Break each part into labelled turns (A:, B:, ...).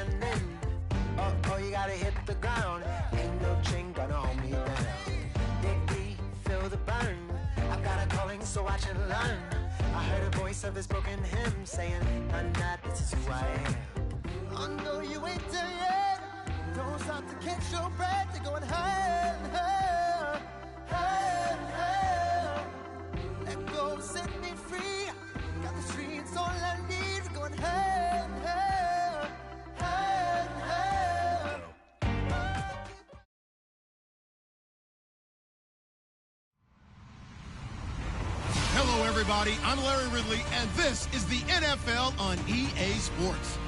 A: listening. Oh, you gotta hit the ground. Ain't no chain gonna hold me down. Dig deep, feel the burn. I've got a calling, so watch and learn. I heard a voice of this broken hymn saying, "I'm not, this is who I am." I know you ain't there yet. Don't stop to catch your breath. You're going higher and higher, higher and higher. Let go, set me free. Got the streets all I need. Going higher and higher, higher and higher.
B: Hello, everybody. I'm Larry Ridley, and this is the NFL on EA Sports.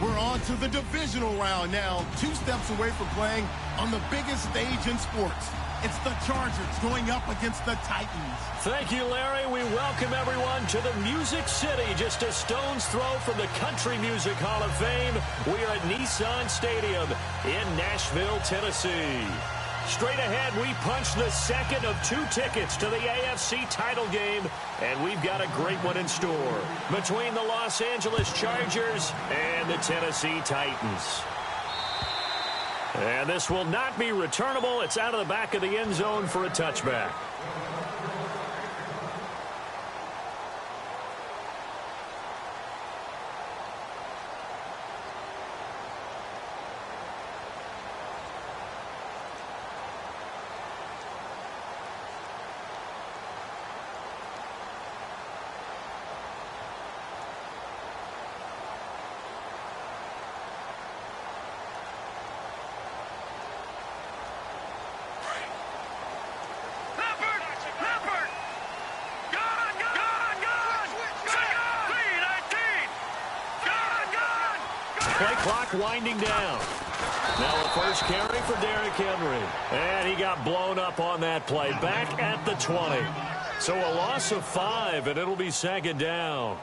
B: We're on to the divisional round now, 2 steps away from playing on the biggest stage in sports. It's the Chargers going up against the Titans.
C: Thank you, Larry. We welcome everyone to the Music City, just a stone's throw from the Country Music Hall of Fame. We are at Nissan Stadium in Nashville, Tennessee. Straight ahead, we punch the second of 2 tickets to the AFC title game, and we've got a great one in store between the Los Angeles Chargers and the Tennessee Titans. And this will not be returnable. It's out of the back of the end zone for a touchback. Play clock winding down. Now a first carry for Derrick Henry. And he got blown up on that play. Back at the 20. So a loss of 5, and it'll be second down.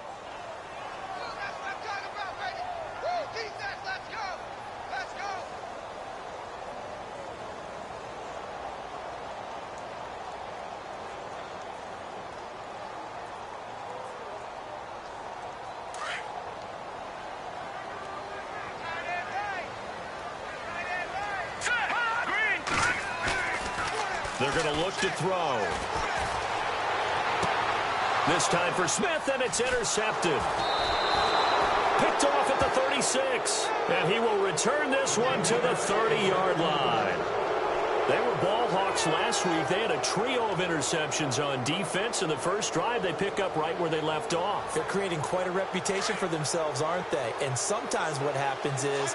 C: They're going to look to throw. This time for Smith, and it's intercepted. Picked off at the 36. And he will return this one to the 30-yard line. They were ball hawks last week. They had a trio of interceptions on defense. In the first drive, they pick up right where they left off.
D: They're creating quite a reputation for themselves, aren't they? And sometimes what happens is,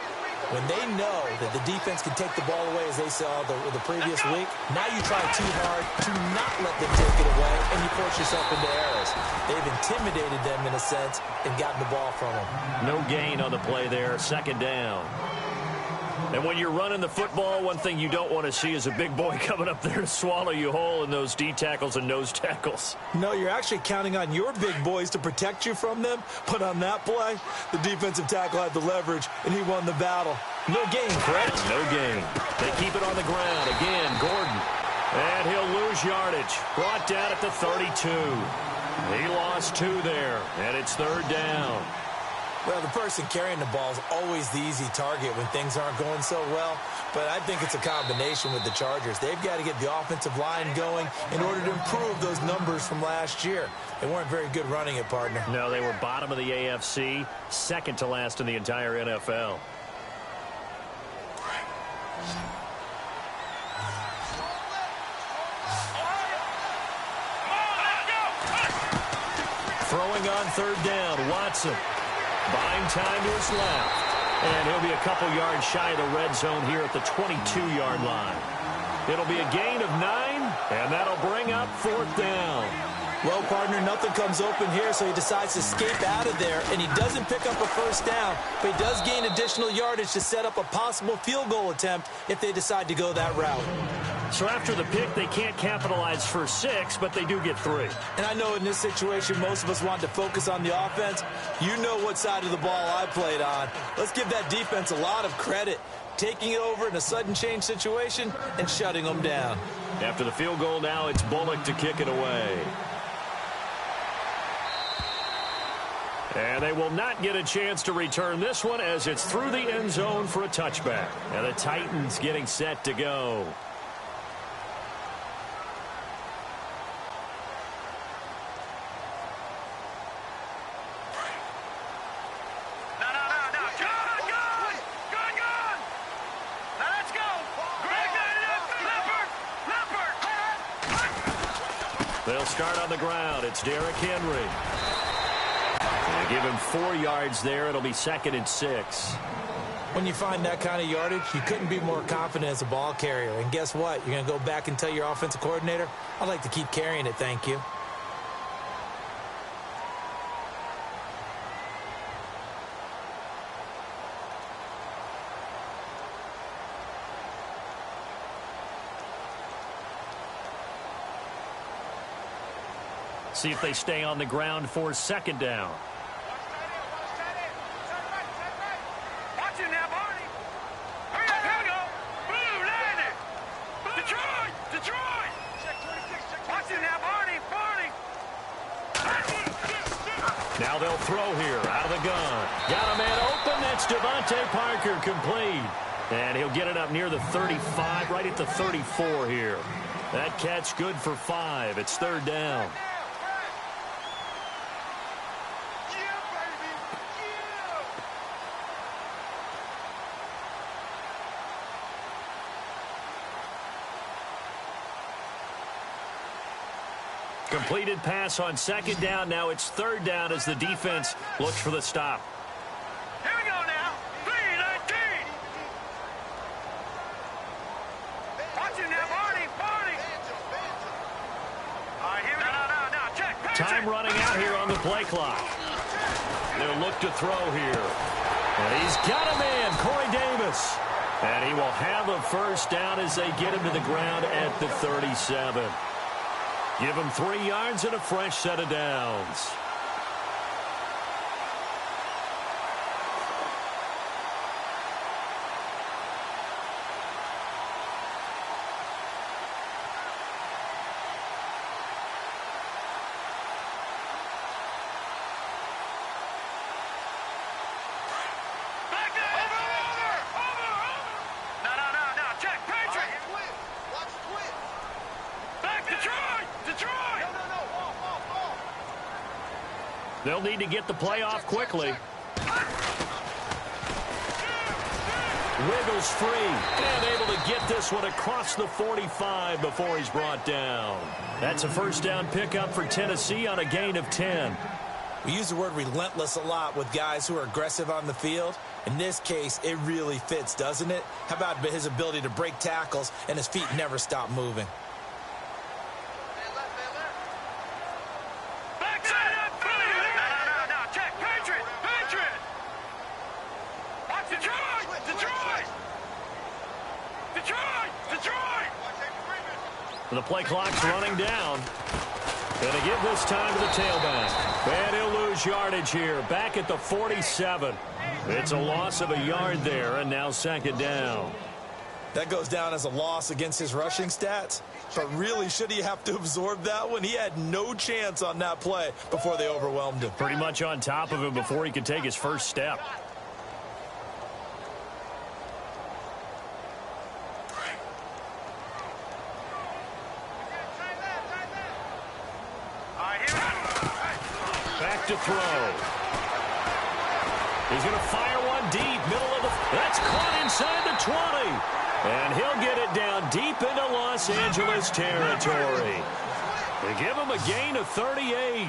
D: when they know that the defense can take the ball away, as they saw the previous week, now you try too hard to not let them take it away, and you force yourself into errors. They've intimidated them, in a sense, and gotten the ball from them.
C: No gain on the play there, second down. And when you're running the football, one thing you don't want to see is a big boy coming up there to swallow you whole in those D tackles and nose tackles.
D: No, you're actually counting on your big boys to protect you from them. But on that play, the defensive tackle had the leverage, and he won the battle. No gain, correct?
C: No gain. They keep it on the ground. Again, Gordon. And he'll lose yardage. Brought down at the 32. He lost 2 there, and it's third down.
D: Well, the person carrying the ball is always the easy target when things aren't going so well. But I think it's a combination with the Chargers. They've got to get the offensive line going in order to improve those numbers from last year. They weren't very good running it, partner.
C: No, they were bottom of the AFC, second to last in the entire NFL. Throwing on third down, Watson. Buying time to his left. And he'll be a couple yards shy of the red zone here at the 22-yard line. It'll be a gain of 9, and that'll bring up fourth down.
D: Well, partner, nothing comes open here, so he decides to escape out of there, and he doesn't pick up a first down, but he does gain additional yardage to set up a possible field goal attempt if they decide to go that route.
C: So after the pick, they can't capitalize for 6, but they do get 3.
D: And I know in this situation, most of us want to focus on the offense. You know what side of the ball I played on. Let's give that defense a lot of credit, taking it over in a sudden change situation and shutting them down.
C: After the field goal now, it's Bullock to kick it away. And they will not get a chance to return this one as it's through the end zone for a touchback. And the Titans getting set to go. They'll start on the ground. It's Derrick Henry. They give him 4 yards there. It'll be 2nd and 6.
D: When you find that kind of yardage, you couldn't be more confident as a ball carrier. And guess what? You're going to go back and tell your offensive coordinator, I'd like to keep carrying it, thank you.
C: See if they stay on the ground for 2nd down.
E: Watch it now, Barney. Hurry up, here we go. Boom, land it. Detroit, Detroit. Check 26, check 26. Watch it now, Barney, Barney.
C: Now they'll throw here out of the gun. Got a man open. That's Devontae Parker, complete. And he'll get it up near the 35, right at the 34 here. That catch good for 5. It's 3rd down. Completed pass on 2nd down. Now it's 3rd down as the defense looks for the stop.
E: Here we go now. 3-19. Watch it now, Barney, Barney. All right, here we go. No. Check.
C: Time running out here on the play clock. They'll look to throw here. And he's got a man, Corey Davis. And he will have a 1st down as they get him to the ground at the 37. Give him 3 yards and a fresh set of downs. They'll need to get the play off quickly. Wiggles free and able to get this one across the 45 before he's brought down. That's a 1st down pickup for Tennessee on a gain of 10.
D: We use the word relentless a lot with guys who are aggressive on the field. In this case, it really fits, doesn't it? How about his ability to break tackles and his feet never stop moving?
C: The play clock's running down. Gonna give this time to the tailback. And he'll lose yardage here. Back at the 47. It's a loss of a yard there, and now 2nd down.
D: That goes down as a loss against his rushing stats. But really, should he have to absorb that one? He had no chance on that play before they overwhelmed him.
C: Pretty much on top of him before he could take his 1st step. To throw. He's going to fire one deep, middle of the... That's caught inside the 20. And he'll get it down deep into Los Angeles territory. They give him a gain of 38.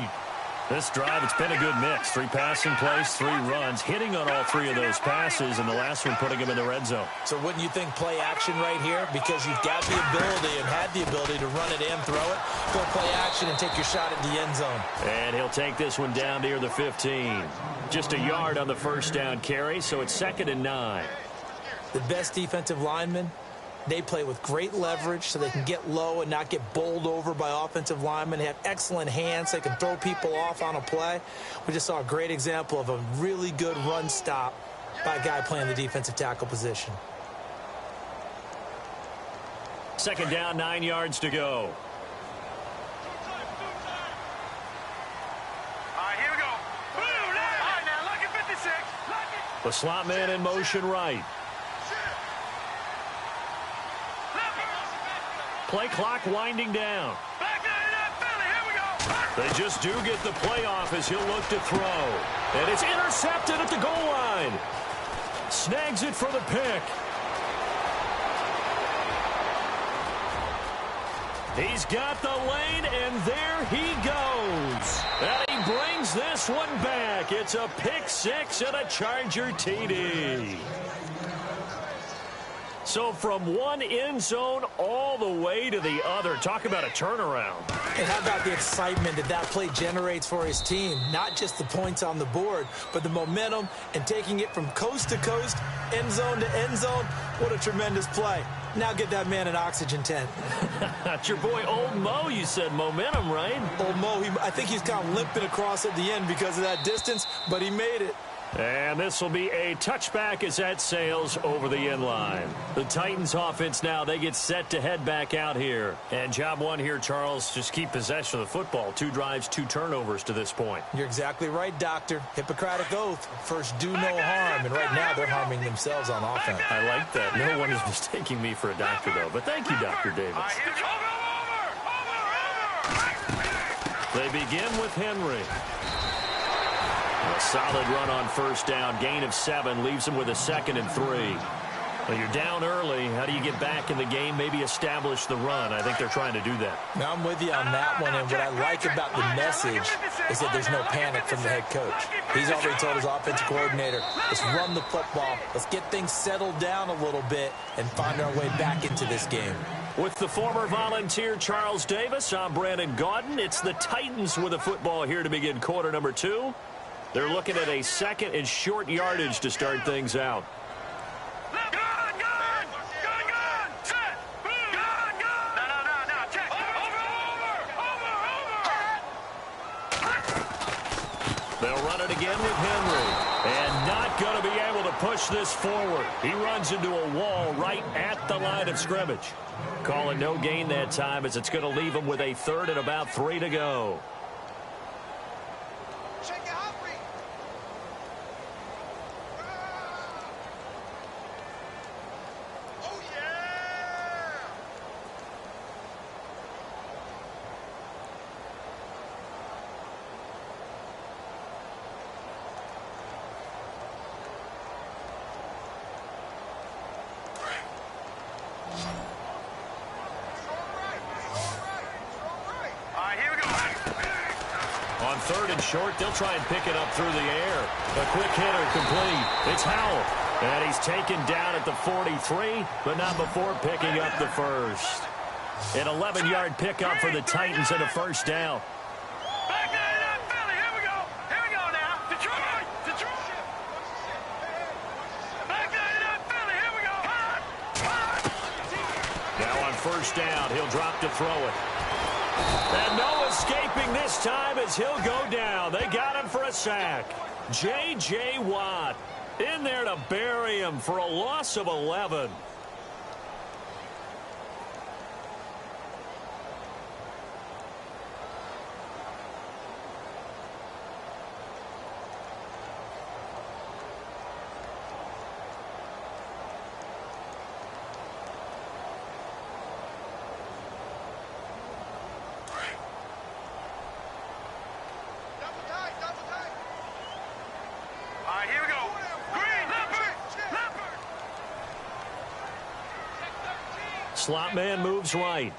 C: This drive, it's been a good mix. 3 passing plays, 3 runs, hitting on all 3 of those passes, and the last one putting him in the red zone.
D: So wouldn't you think play action right here? Because you've got the ability and had the ability to run it in, throw it, go play action, and take your shot at the end zone.
C: And he'll take this one down near the 15. Just a yard on the 1st down carry, so it's 2nd and 9.
D: The best defensive linemen, they play with great leverage so they can get low and not get bowled over by offensive linemen. They have excellent hands. They can throw people off on a play. We just saw a great example of a really good run stop by a guy playing the defensive tackle position.
C: 2nd down, 9 yards to go.
E: All right, here we go.
C: The slot man in motion right. Play clock winding down. They just do get the play off as he'll look to throw. And it's intercepted at the goal line. Snags it for the pick. He's got the lane, and there he goes. And he brings this one back. It's a pick six and a Charger TD. So from one end zone all the way to the other. Talk about a turnaround.
D: And how about the excitement that play generates for his team? Not just the points on the board, but the momentum and taking it from coast to coast, end zone to end zone. What a tremendous play. Now get that man an oxygen tent.
C: That's your boy Old Mo, you said. Momentum, right?
D: Old Mo, I think he's kind of limping across at the end because of that distance, but he made it.
C: And this will be a touchback as that sails over the end line. The Titans offense now, they get set to head back out here. And job one here, Charles, just keep possession of the football. 2 drives, 2 turnovers to this point.
D: You're exactly right, Doctor. Hippocratic oath. First, do no harm. And right now, they're harming themselves on offense.
C: I like that. No one is mistaking me for a doctor, though. But thank you, Dr. Davis. They begin with Henry. A solid run on first down. Gain of 7 leaves him with a 2nd and 3. Well, you're down early. How do you get back in the game? Maybe establish the run. I think they're trying to do that.
D: Now, I'm with you on that one. And what I like about the message is that there's no panic from the head coach. He's already told his offensive coordinator, let's run the football. Let's get things settled down a little bit and find our way back into this game.
C: With the former Volunteer Charles Davis, I'm Brandon Gaudin. It's the Titans with the football here to begin quarter number 2. They're looking at a 2nd and short yardage to start things out. They'll run it again with Henry. And not going to be able to push this forward. He runs into a wall right at the line of scrimmage. Calling no gain that time as it's going to leave him with a 3rd and about 3 to go. On 3rd and short, they'll try and pick it up through the air. A quick hitter complete. It's Howell. And he's taken down at the 43, but not before picking up the first. An 11-yard pickup for the Titans and a first down.
E: Back there in that Philly. Here we go. Here we go now. Detroit. Detroit. Back there in that Philly. Here we go.
C: Now on first down, he'll drop to throw it. And no escaping this time as he'll go down. They got him for a sack. J.J. Watt in there to bury him for a loss of 11. Slot man moves right.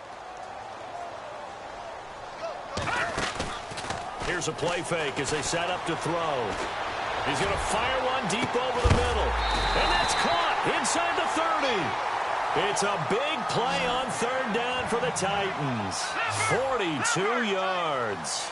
C: Here's a play fake as they set up to throw. He's going to fire one deep over the middle. And that's caught inside the 30. It's a big play on 3rd down for the Titans. 42 yards.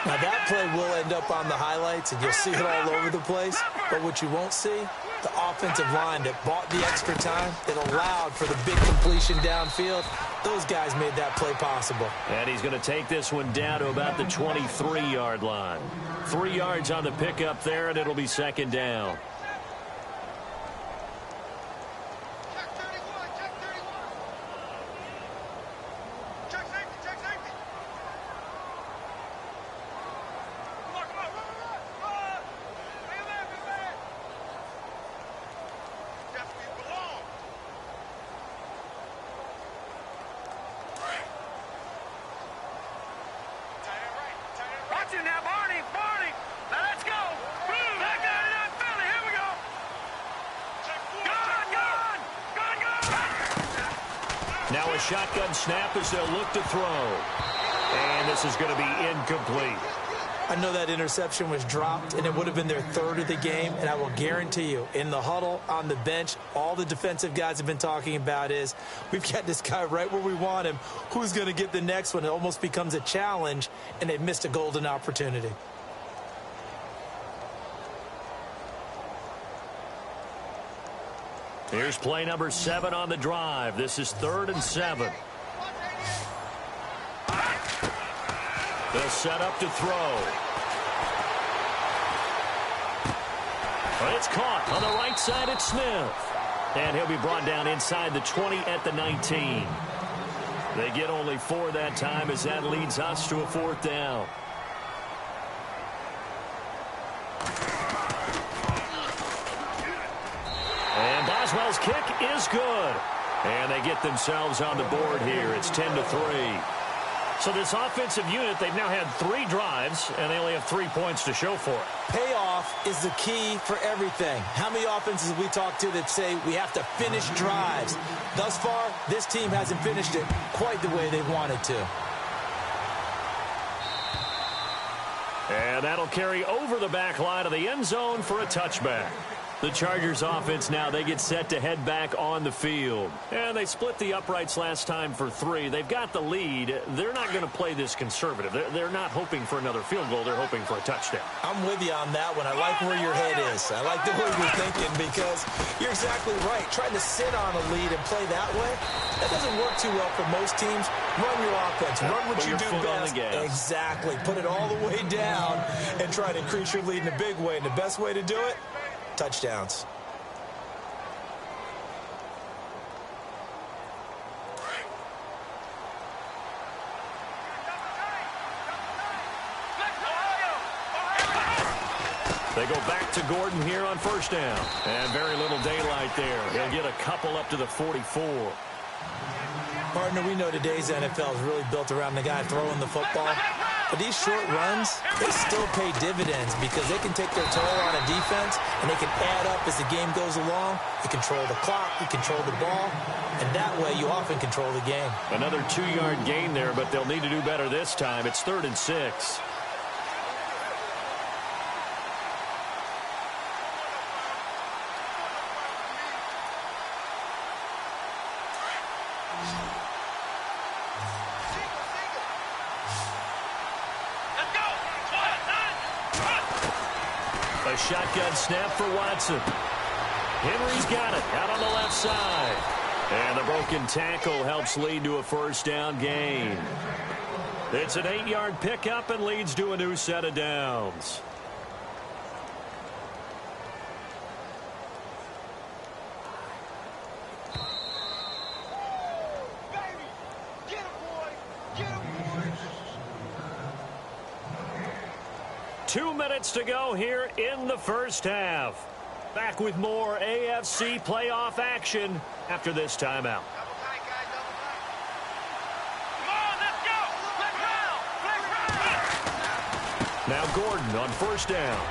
D: Now that play will end up on the highlights, and you'll see it all over the place. But what you won't see, the offensive line that bought the extra time, that allowed for the big completion downfield, those guys made that play possible.
C: And he's going to take this one down to about the 23-yard line. 3 yards on the pickup there, and it'll be 2nd down. shotgun snap as they'll look to throw. And this is going to be incomplete.
D: I know that interception was dropped, and it would have been their third of the game, and I will guarantee you, in the huddle, on the bench, all the defensive guys have been talking about is, we've got this guy right where we want him. Who's going to get the next one? It almost becomes a challenge, and they've missed a golden opportunity.
C: Here's play number 7 on the drive. This is 3rd and 7. They'll set up to throw. But it's caught on the right side at Smith. And he'll be brought down inside the 20 at the 19. They get only 4 that time as that leads us to a 4th down. And Boswell's kick is good. And they get themselves on the board here. It's 10-3. So this offensive unit, they've now had 3 drives, and they only have 3 points to show for it.
D: Payoff is the key for everything. How many offenses have we talked to that say we have to finish drives? Thus far, this team hasn't finished it quite the way they wanted to.
C: And that'll carry over the back line of the end zone for a touchback. The Chargers offense now, they get set to head back on the field. And they split the uprights last time for 3. They've got the lead. They're not going to play this conservative. They're not hoping for another field goal. They're hoping for a touchdown.
D: I'm with you on that one. I like where your head is. I like the way you're thinking because you're exactly right. Trying to sit on a lead and play that way, that doesn't work too well for most teams. Run your offense. Run what you do best. Exactly. Put it all the way down and try to increase your lead in a big way. And the best way to do it, touchdowns.
C: They go back to Gordon here on 1st down. And very little daylight there. He'll get a couple up to the 44.
D: Partner, we know today's NFL is really built around the guy throwing the football. But these short runs, they still pay dividends because they can take their toll on a defense and they can add up as the game goes along. You control the clock, you control the ball, and that way you often control the game.
C: Another 2-yard gain there, but they'll need to do better this time. It's 3rd and 6. A shotgun snap for Watson. Henry's got it out on the left side. And the broken tackle helps lead to a 1st down gain. It's an 8-yard pickup and leads to a new set of downs. Two minutes to go here in the 1st half. Back with more AFC playoff action after this timeout. Now Gordon on 1st down.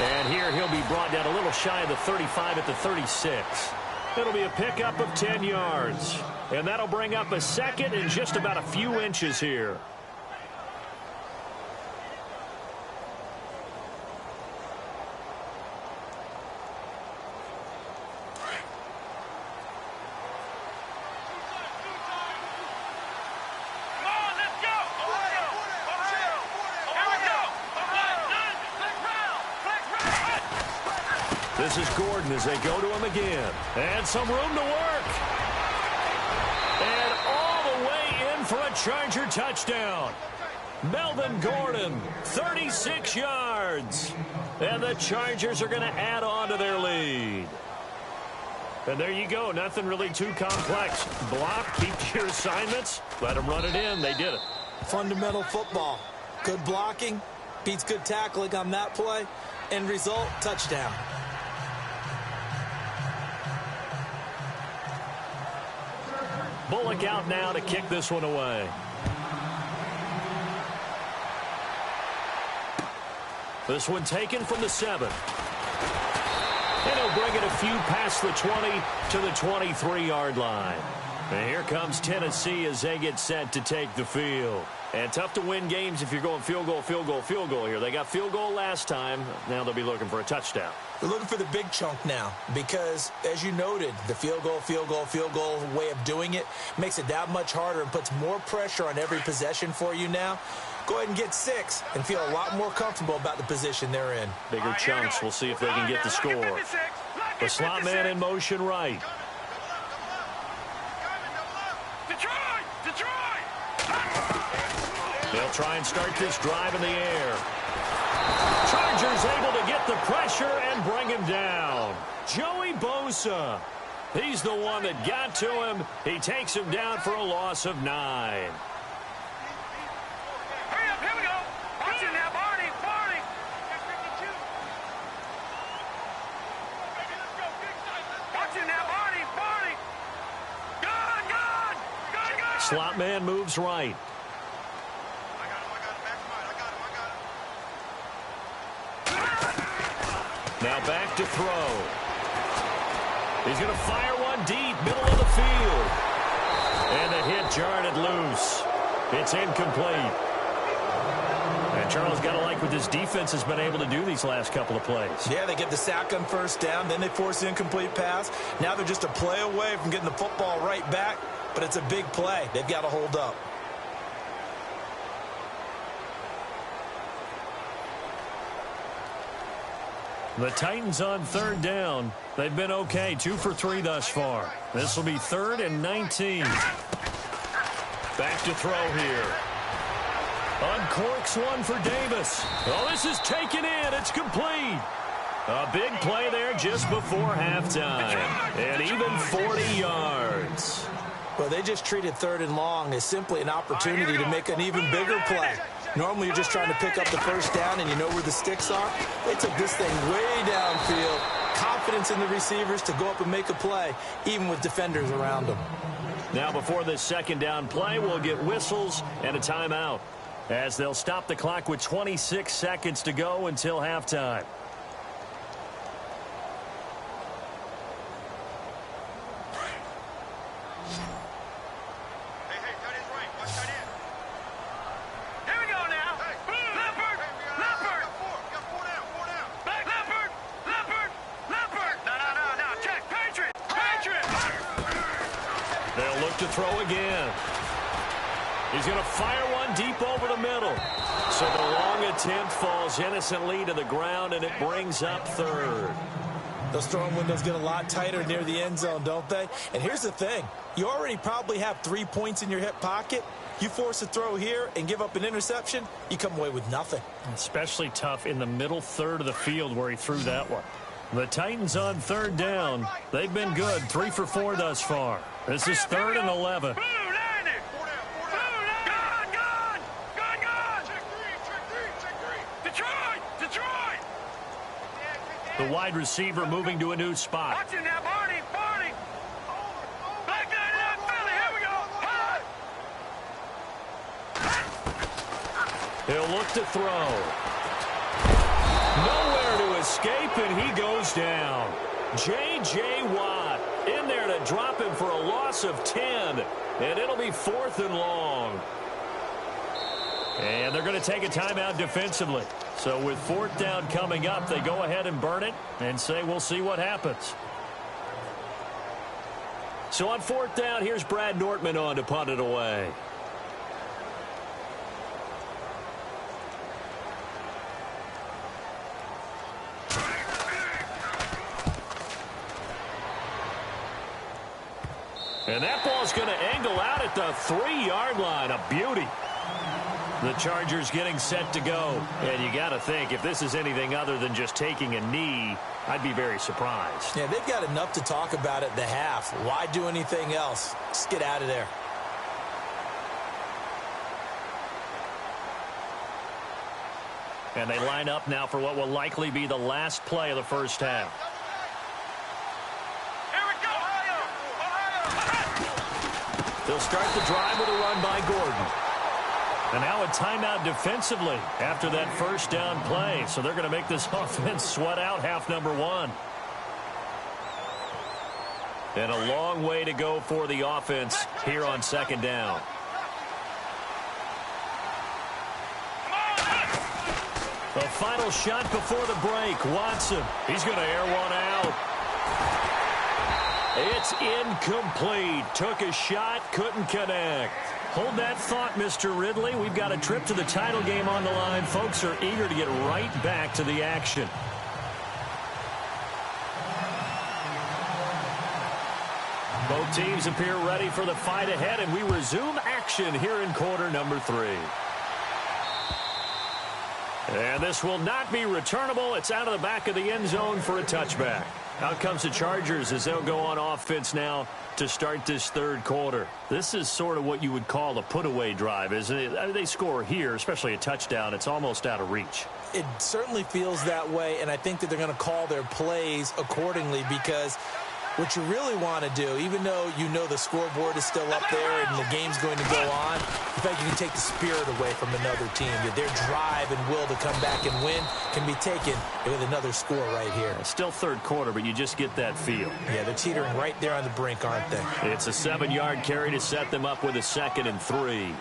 C: And here he'll be brought down a little shy of the 35 at the 36. It'll be a pickup of 10 yards. And that'll bring up a 2nd and just about a few inches here. This is Gordon as they go to him again. And some room to work. And all the way in for a Charger touchdown. Melvin Gordon, 36 yards. And the Chargers are going to add on to their lead. And there you go. Nothing really too complex. Block, keep your assignments, let them run it in. They did it.
D: Fundamental football. Good blocking, beats good tackling on that play. End result, touchdown.
C: Bullock out now to kick this one away. This one taken from the 7. And he'll bring it a few past the 20 to the 23-yard line. And here comes Tennessee as they get set to take the field. And tough to win games if you're going field goal, field goal, field goal here. They got field goal last time. Now they'll be looking for a touchdown.
D: They're looking for the big chunk now because, as you noted, the field goal, field goal, field goal way of doing it makes it that much harder and puts more pressure on every possession for you now. Go ahead and get 6 and feel a lot more comfortable about the position they're in.
C: Bigger chunks. We'll see if they can get the score. The slot man in motion right. They'll try and start this drive in the air. Chargers able to get the pressure and bring him down. Joey Bosa. He's the one that got to him. He takes him down for a loss of 9.
E: Hurry up, here we go. Watch it now, Barney. Watch it now, Barney. Gone.
C: Slot man moves right. Now back to throw. He's going to fire one deep, middle of the field. And the hit jarred it loose. It's incomplete. And Charles, got to like what this defense has been able to do these last couple of plays.
D: Yeah, they get the sack on first down, then they force the incomplete pass. Now they're just a play away from getting the football right back, but it's a big play. They've got to hold up.
C: The Titans on third down. They've been okay, 2 for 3 thus far. This will be 3rd and 19. Back to throw here. Uncorks one for Davis. Oh, this is taken in. It's complete. A big play there just before halftime. And even 40 yards.
D: Well, they just treated 3rd and long as simply an opportunity to make an even bigger play. Normally, you're just trying to pick up the first down and you know where the sticks are. They took this thing way downfield. Confidence in the receivers to go up and make a play, even with defenders around them.
C: Now, before this second down play, we'll get whistles and a timeout, as they'll stop the clock with 26 seconds to go until halftime. They'll look to throw again. He's going to fire one deep over the middle. So the long attempt falls innocently to the ground, and it brings up 3rd.
D: Those throwing windows get a lot tighter near the end zone, don't they? And here's the thing. You already probably have 3 points in your hip pocket. You force a throw here and give up an interception, you come away with nothing.
C: Especially tough in the middle third of the field where he threw that one. The Titans on third down. They've been good, 3 for 4 thus far. This is 3rd and 11. The wide receiver moving to a new spot.
E: Watch it now, Barney. Back that up, Philly. Here we go.
C: He'll look to throw. Nowhere to escape, and he goes down. J.J. Watt in there to drop him for a loss of 10, and it'll be 4th and long. And they're going to take a timeout defensively. So with 4th down coming up, they go ahead and burn it and say we'll see what happens. So on 4th down, here's Brad Nortman on to punt it away. And that ball's going to angle out at the 3-yard line. A beauty. The Chargers getting set to go. And you got to think, if this is anything other than just taking a knee, I'd be very surprised.
D: Yeah, they've got enough to talk about at the half. Why do anything else? Just get out of there.
C: And they line up now for what will likely be the last play of the first half. They'll start the drive with a run by Gordon. And now a timeout defensively after that first down play. So they're going to make this offense sweat out half number 1. And a long way to go for the offense here on second down. The final shot before the break. Watson, he's going to air one out. It's incomplete. Took a shot, couldn't connect. Hold that thought, Mr. Ridley. We've got a trip to the title game on the line. Folks are eager to get right back to the action. Both teams appear ready for the fight ahead, and we resume action here in quarter number 3. And this will not be returnable. It's out of the back of the end zone for a touchback. Out comes the Chargers as they'll go on offense now to start this third quarter. This is sort of what you would call a put-away drive, isn't it? They score here, especially a touchdown. It's almost out of reach.
D: It certainly feels that way, and I think that they're going to call their plays accordingly, because what you really want to do, even though you know the scoreboard is still up there and the game's going to go on, in fact, you can take the spirit away from another team. Their drive and will to come back and win can be taken with another score right here.
C: Still third quarter, but you just get that feel.
D: Yeah, they're teetering right there on the brink, aren't they?
C: It's a 7-yard carry to set them up with a 2nd and 3.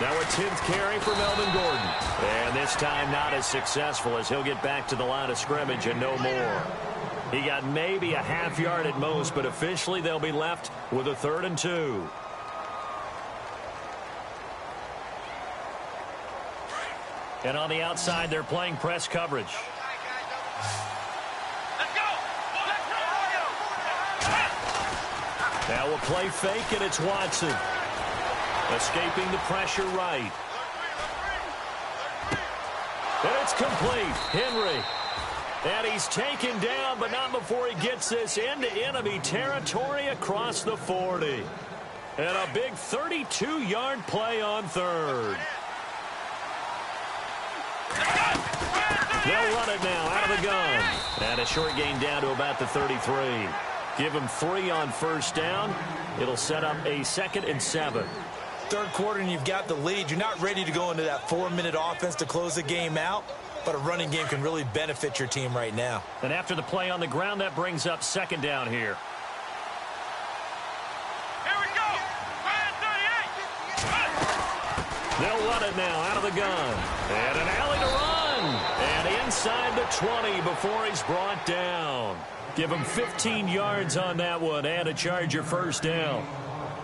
C: Now a 10th carry for Melvin Gordon. And this time not as successful, as he'll get back to the line of scrimmage and no more. He got maybe a half yard at most, but officially they'll be left with a 3rd and 2. And on the outside, they're playing press coverage. Now we'll play fake, and it's Watson. Escaping the pressure right. And it's complete. Henry. And he's taken down, but not before he gets this into enemy territory across the 40. And a big 32-yard play on 3rd. They'll run it now out of the gun. And a short gain down to about the 33. Give him 3 on 1st down. It'll set up a 2nd and 7.
D: Third quarter and you've got the lead. You're not ready to go into that 4-minute offense to close the game out, but a running game can really benefit your team right now.
C: And after the play on the ground, that brings up 2nd down here.
E: Here we go. 38.
C: They'll run it now out of the gun. And an alley to run. And inside the 20 before he's brought down. Give him 15 yards on that one and a Charger 1st down.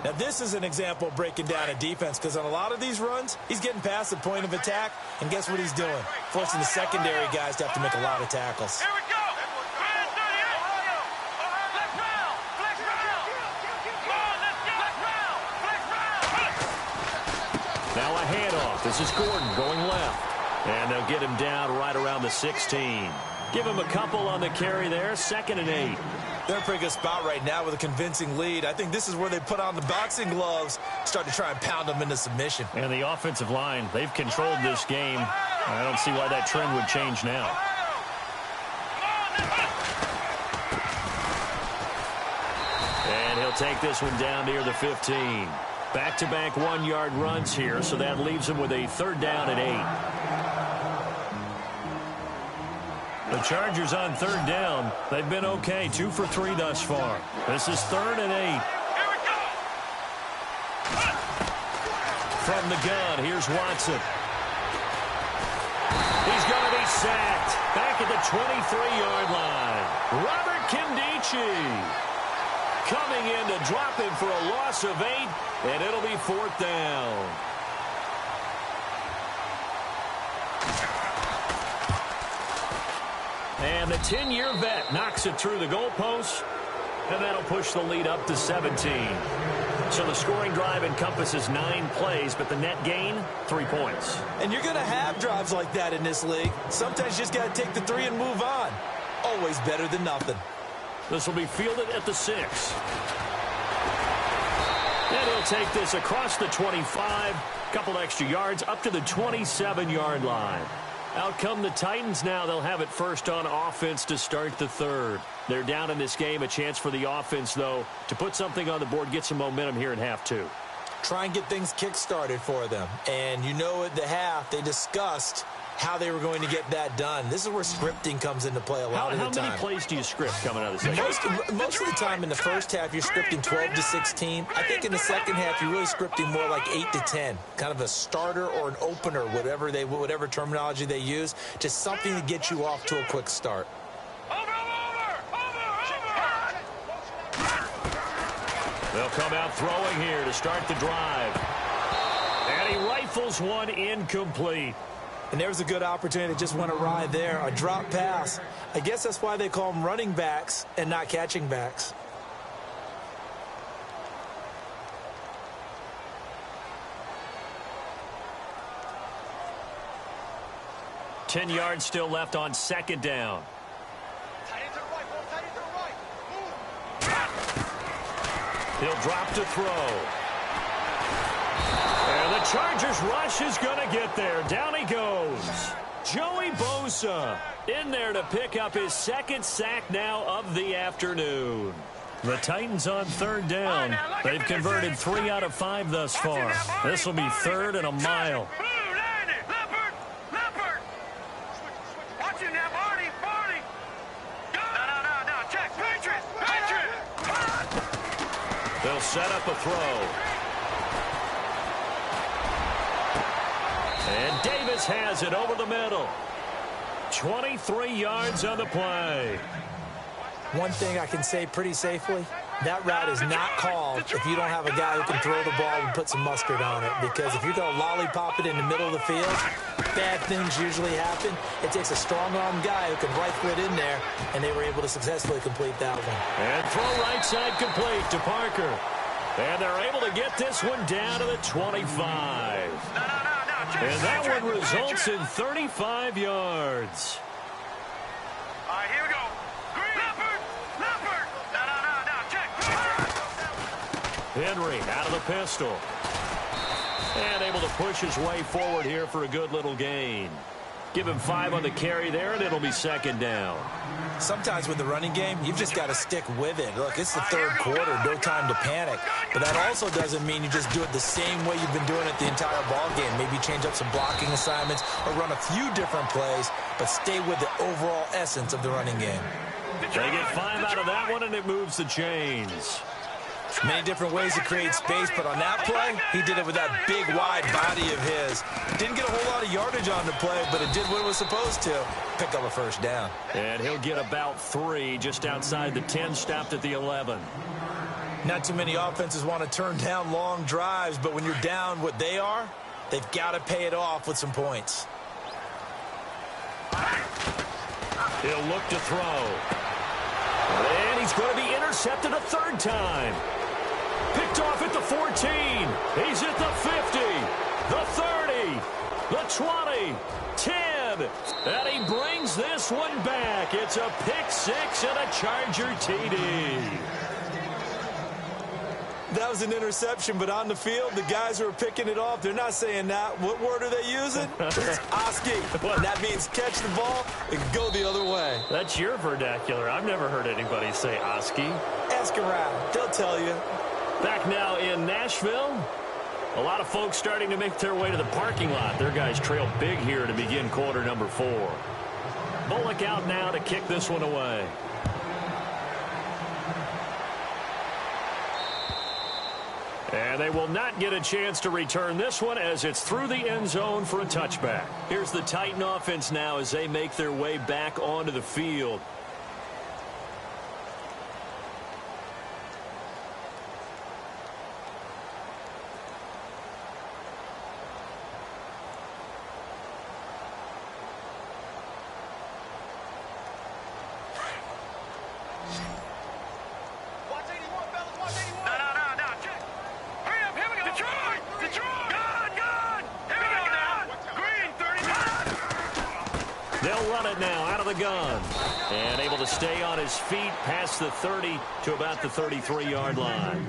D: Now, this is an example of breaking down a defense, because on a lot of these runs, he's getting past the point of attack, and guess what he's doing? Forcing the secondary guys to have to make a lot of tackles.
E: Here we go. 38. Flex round. Flex round. Come on, let's go. Flex round. Flex round.
C: Now a handoff. This is Gordon going left. And they'll get him down right around the 16. Give him a couple on the carry there. 2nd and 8.
D: They're in a pretty good spot right now with a convincing lead. I think this is where they put on the boxing gloves, start to try and pound them into submission.
C: And the offensive line, they've controlled this game. I don't see why that trend would change now. And he'll take this one down near the 15. Back-to-back 1-yard runs here, so that leaves him with a 3rd down and 8. The Chargers on 3rd down. They've been okay, 2 for 3 thus far. This is 3rd and 8.
E: Here we go.
C: From the gun, here's Watson. He's going to be sacked. Back at the 23-yard line. Robert Kindici coming in to drop him for a loss of 8, and it'll be 4th down. And the 10-year vet knocks it through the goalpost, and that'll push the lead up to 17. So the scoring drive encompasses 9 plays, but the net gain, 3 points.
D: And you're going to have drives like that in this league. Sometimes you just got to take the 3 and move on. Always better than nothing.
C: This will be fielded at the 6. And he'll take this across the 25, couple extra yards, up to the 27-yard line. Out come the Titans now. They'll have it first on offense to start the 3rd. They're down in this game. A chance for the offense, though, to put something on the board, get some momentum here in half 2.
D: Try and get things kick-started for them. And you know at the half, they discussed how they were going to get that done. This is where scripting comes into play a lot of the time.
C: How many plays do you script coming out of the second?
D: Most of the time in the first half, you're scripting 12 to 16. I think in the second half, you're really scripting more like 8 to 10. Kind of a starter or an opener, whatever terminology they use. Just something to get you off to a quick start.
C: They'll come out throwing here to start the drive. And he rifles one incomplete.
D: And there's a good opportunity that just went awry there. A drop pass. I guess that's why they call them running backs and not catching backs.
C: Ten yards still left on second down. He'll drop to throw. And the Chargers rush is going to get there. Down he goes. Joey Bosa in there to pick up his second sack now of the afternoon. The Titans on third down. They've converted 3 out of 5 thus far. This will be third and a mile. They'll set up a throw. And Davis has it over the middle. 23 yards on the play.
D: One thing I can say pretty safely, that route is not called if you don't have a guy who can throw the ball and put some mustard on it. Because if you're going to lollipop it in the middle of the field, bad things usually happen. It takes a strong-arm guy who can rifle it in there, and they were able to successfully complete that one.
C: And throw right side complete to Parker. And they're able to get this one down to the 25. And that one results in 35 yards.
E: All right, here we go.
C: Henry out of the pistol. And able to push his way forward here for a good little gain. Give him 5 on the carry there, and it'll be second down.
D: Sometimes with the running game, you've just got to stick with it. Look, it's the third quarter, no time to panic. But that also doesn't mean you just do it the same way you've been doing it the entire ball game. Maybe change up some blocking assignments or run a few different plays, but stay with the overall essence of the running game.
C: They get 5 out of that one, and it moves the chains.
D: Many different ways to create space, but on that play, he did it with that big, wide body of his. Didn't get a whole lot of yardage on the play, but it did what it was supposed to. Pick up a first down.
C: And he'll get about 3 just outside the 10, stopped at the 11.
D: Not too many offenses want to turn down long drives, but when you're down what they are, they've got to pay it off with some points.
C: He'll look to throw. And he's going to be intercepted a third time. Picked off at the 14. He's at the 50, the 30, the 20, 10. And he brings this one back. It's a pick 6 and a Charger TD.
D: That was an interception, but on the field, the guys who are picking it off, they're not saying that. What word are they using? It's Oski. And that means catch the ball and go the other way.
C: That's your vernacular. I've never heard anybody say Oski.
D: Ask around. They'll tell you.
C: Back now in Nashville. A lot of folks starting to make their way to the parking lot. Their guys trail big here to begin quarter number 4. Bullock out now to kick this one away. And they will not get a chance to return this one as it's through the end zone for a touchback. Here's the Titan offense now as they make their way back onto the field. They'll run it now out of the gun. And able to stay on his feet past the 30 to about the 33-yard line.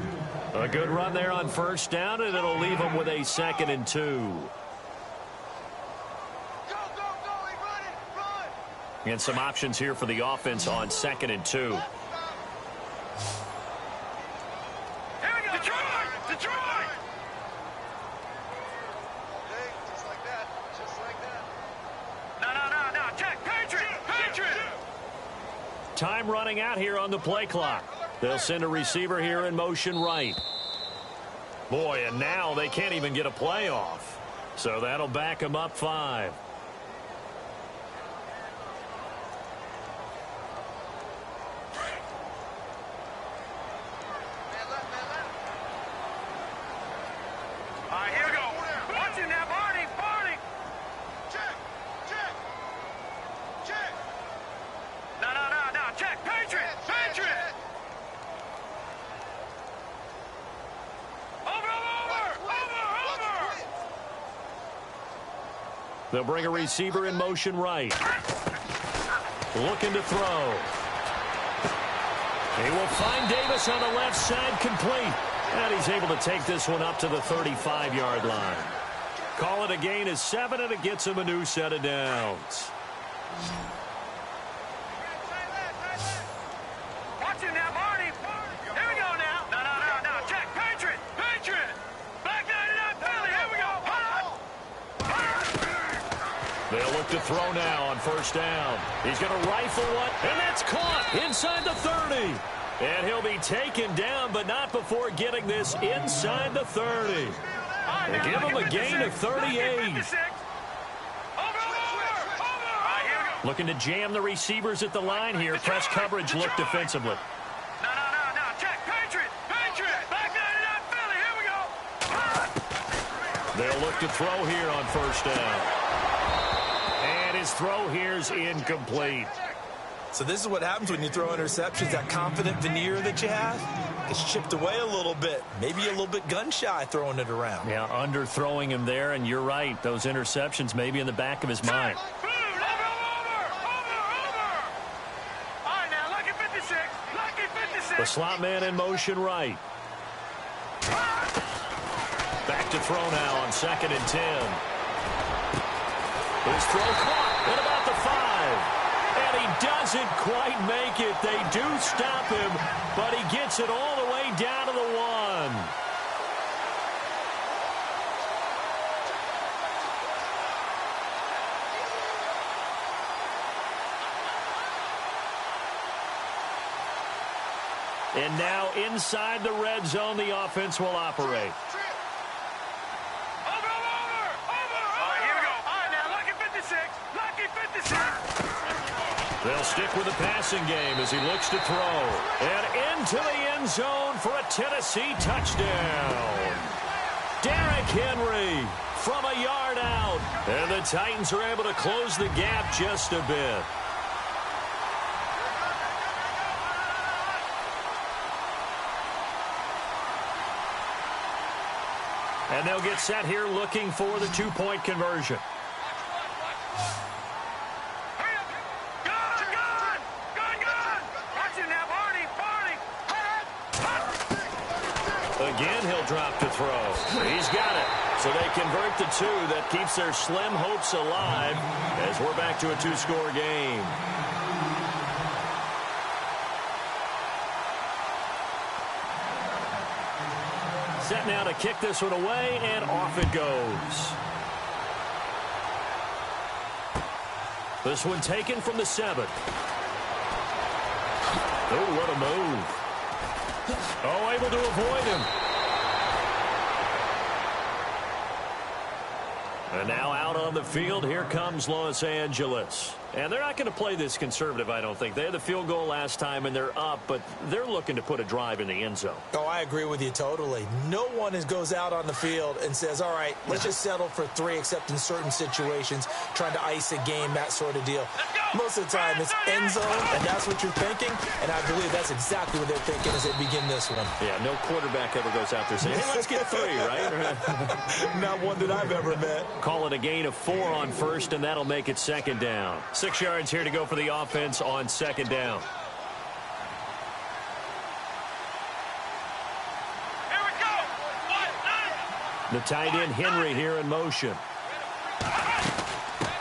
C: A good run there on first down, and it'll leave him with a 2nd and 2. And some options here for the offense on 2nd and 2. time running out here on the play clock. They'll send a receiver here in motion right. Boy, and now they can't even get a play off. So that'll back them up 5.
E: All right, here we go. Watch it now, Barney. Barney. Check. No. Check. Patriot. Over.
C: They'll bring a receiver in motion right. Looking to throw. He will find Davis on the left side, complete. And he's able to take this one up to the 35-yard line. Call it a gain of 7, and it gets him a new set of downs.
E: Watch it now, Barney. Here we go now. No. Check. Patriot. Back 99 Philly. Here we go.
C: They'll look to throw now on first down. He's going to rifle one, and that's caught inside the 30. And he'll be taken down, but not before getting this inside the 30. They give him a gain of 38. Looking to jam the receivers at the line here. Press coverage look defensively.
E: No. Check. Patriot. Back 99 Philly. Here we go.
C: They'll look to throw here on first down. And his throw here's incomplete.
D: So this is what happens when you throw interceptions. That confident veneer that you have gets chipped away a little bit. Maybe a little bit gun-shy throwing it around.
C: Yeah, underthrowing him there, and you're right. Those interceptions may be in the back of his mind.
E: Over. All right, now, lucky 56.
C: The slot man in motion right. Back to throw now on 2nd and 10. His throw caught at about the 5. And he doesn't quite make it. They do stop him, but he gets it all the way down to the 1. And now inside the red zone, the offense will operate.
E: Over. All right, here we go. All right, now, lucky 56.
C: They'll stick with the passing game as he looks to throw. And into the end zone for a Tennessee touchdown. Derrick Henry from a yard out. And the Titans are able to close the gap just a bit. And they'll get set here looking for the 2-point conversion. Again, he'll drop to throw. He's got it. So they convert the 2. That keeps their slim hopes alive as we're back to a 2-score game. Set now to kick this one away, and off it goes. This one taken from the 7. Oh, what a move. Oh, able to avoid him. And now out on the field, here comes Los Angeles. And they're not going to play this conservative, I don't think. They had the field goal last time, and they're up, but they're looking to put a drive in the end zone.
D: Oh, I agree with you totally. No one goes out on the field and says, all right, let's just settle for 3, except in certain situations, trying to ice a game, that sort of deal. Most of the time, it's end zone, and that's what you're thinking, and I believe that's exactly what they're thinking as they begin this one.
C: Yeah, no quarterback ever goes out there saying, hey, let's get 3, right?
D: Not one that I've ever met.
C: Call it a gain of 4 on first, and that'll make it 2nd down. 6 yards here to go for the offense on 2nd down.
E: Here we go.
C: The tight end Henry here in motion.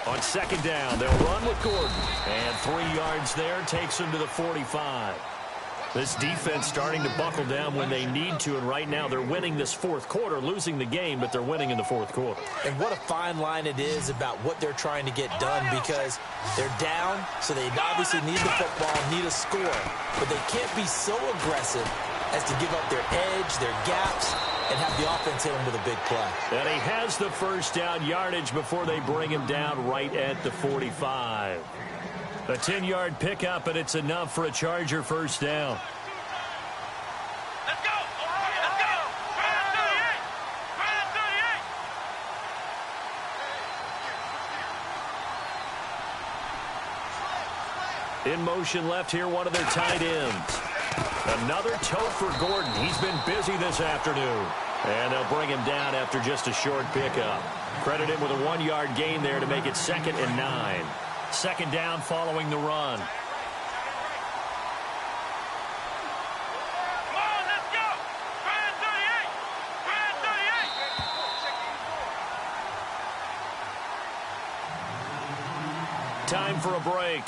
C: On 2nd down, they'll run with Gordon. And 3 yards there takes him to the 45. This defense starting to buckle down when they need to, and right now they're winning this fourth quarter, losing the game, but they're winning in the fourth quarter.
D: And what a fine line it is about what they're trying to get done, because they're down, so they obviously need the football, need a score, but they can't be so aggressive as to give up their edge, their gaps, and have the offense hit them with a big play.
C: And he has the first down yardage before they bring him down right at the 45. A 10-yard pickup, and it's enough for a Charger first down.
E: Let's go! Let's go! Run 38! Run 38!
C: In motion left here, one of their tight ends. Another tote for Gordon. He's been busy this afternoon. And they'll bring him down after just a short pickup. Credit him with a 1-yard gain there to make it 2nd and 9. Second down following the run.
E: Come on, let's go! Run 38! Run 38!
C: Time for a break.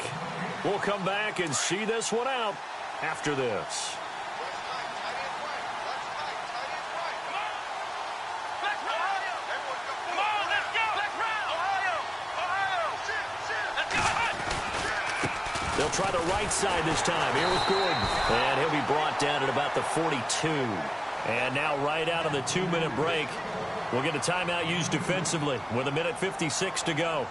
C: We'll come back and see this one out after this. They'll try the right side this time here with Gordon. And he'll be brought down at about the 42. And now right out of the 2-minute break, we'll get a timeout used defensively with 1:56 to go.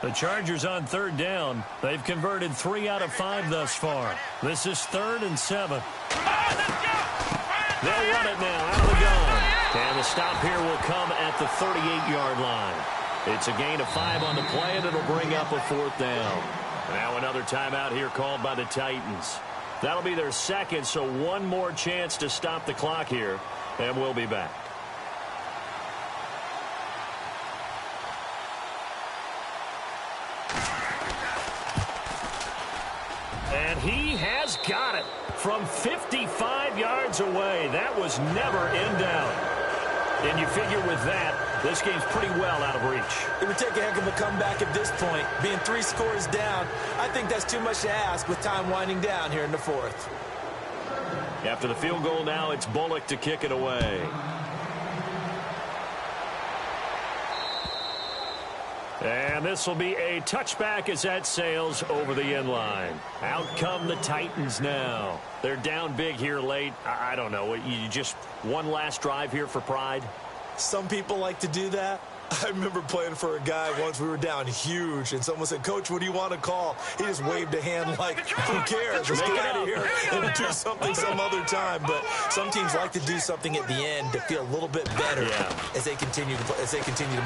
C: The Chargers on third down. They've converted 3 out of 5 thus far. This is 3rd and 7. They'll run it now out of the gun. And the stop here will come at the 38-yard line. It's a gain of 5 on the play, and it'll bring up a 4th down. Now another timeout here called by the Titans. That'll be their second, so one more chance to stop the clock here, and we'll be back. And he has got it from 55 yards away. That was never in doubt. And you figure with that, this game's pretty well out of reach.
D: It would take a heck of a comeback at this point. Being 3 scores down, I think that's too much to ask with time winding down here in the 4th.
C: After the field goal now, it's Bullock to kick it away. And this will be a touchback as that sails over the end line. Out come the Titans now. They're down big here late. I don't know. You just one last drive here for pride?
D: Some people like to do that. I remember playing for a guy once. We were down huge, and someone said, "Coach, what do you want to call?" He just waved a hand like, "Who cares? Let's get out of here and do something some other time." But some teams like to do something at the end to feel a little bit better as they continue to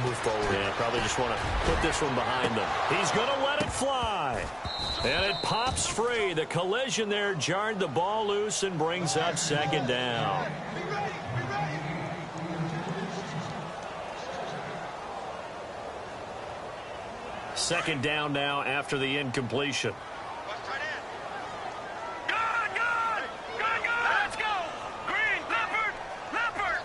D: move forward.
C: Yeah, probably just want to put this one behind them. He's going to let it fly. And it pops free. The collision there jarred the ball loose and brings up 2nd down. Second down now after the incompletion.
E: Good! Let's go! Green, Leopard!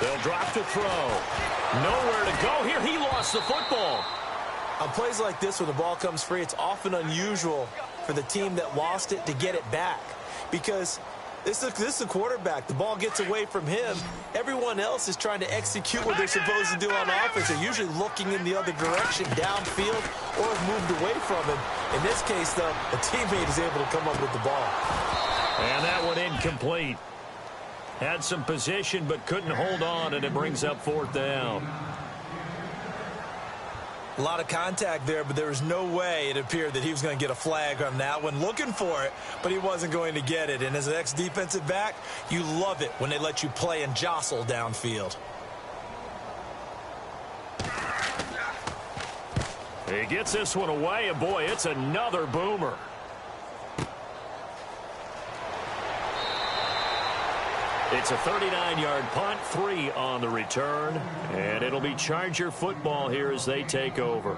C: They'll drop to throw. Nowhere to go here. He lost the football.
D: On plays like this where the ball comes free, it's often unusual for the team that lost it to get it back, because this is a quarterback. The ball gets away from him. Everyone else is trying to execute what they're supposed to do on offense. They're usually looking in the other direction, downfield, or have moved away from him. In this case, though, a teammate is able to come up with the ball.
C: And that one incomplete. Had some position, but couldn't hold on, and it brings up 4th down.
D: A lot of contact there, but there was no way it appeared that he was going to get a flag on that one. Looking for it, but he wasn't going to get it. And as an ex-defensive back, you love it when they let you play and jostle downfield.
C: He gets this one away, and boy, it's another boomer. It's a 39-yard punt, 3 on the return, and it'll be Charger football here as they take over.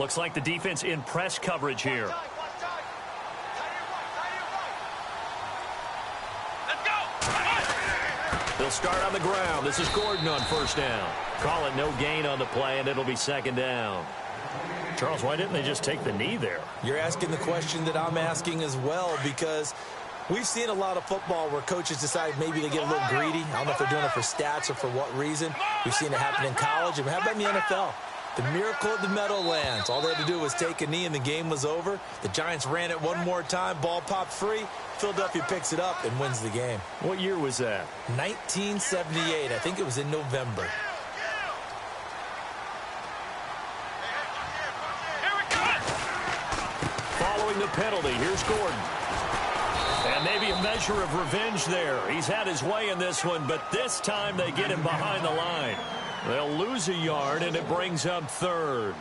C: Looks like the defense in press coverage here.
E: Let's go.
C: They'll start on the ground. This is Gordon on first down. Call it no gain on the play, and it'll be second down. Charles, why didn't they just take the knee there?
D: You're asking the question that I'm asking as well, because we've seen a lot of football where coaches decide maybe they get a little greedy. I don't know if they're doing it for stats or for what reason. We've seen it happen in college, and how about in the NFL? The miracle of the Meadowlands. All they had to do was take a knee, and the game was over. The Giants ran it one more time. Ball popped free. Philadelphia picks it up and wins the game.
C: What year was that?
D: 1978. I think it was in November.
C: Following the penalty, here's Gordon. And maybe a measure of revenge there. He's had his way in this one, but this time they get him behind the line. They'll lose a yard, and it brings up third.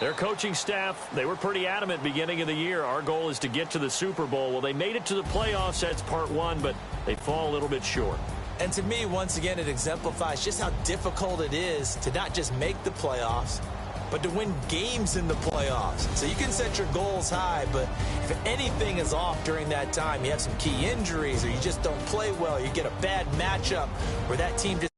C: Their coaching staff, they were pretty adamant beginning of the year. Our goal is to get to the Super Bowl. Well, they made it to the playoffs. That's part one, but they fall a little bit short.
D: And to me, once again, it exemplifies just how difficult it is to not just make the playoffs, but to win games in the playoffs. So you can set your goals high, but if anything is off during that time, you have some key injuries, or you just don't play well, you get a bad matchup where that team just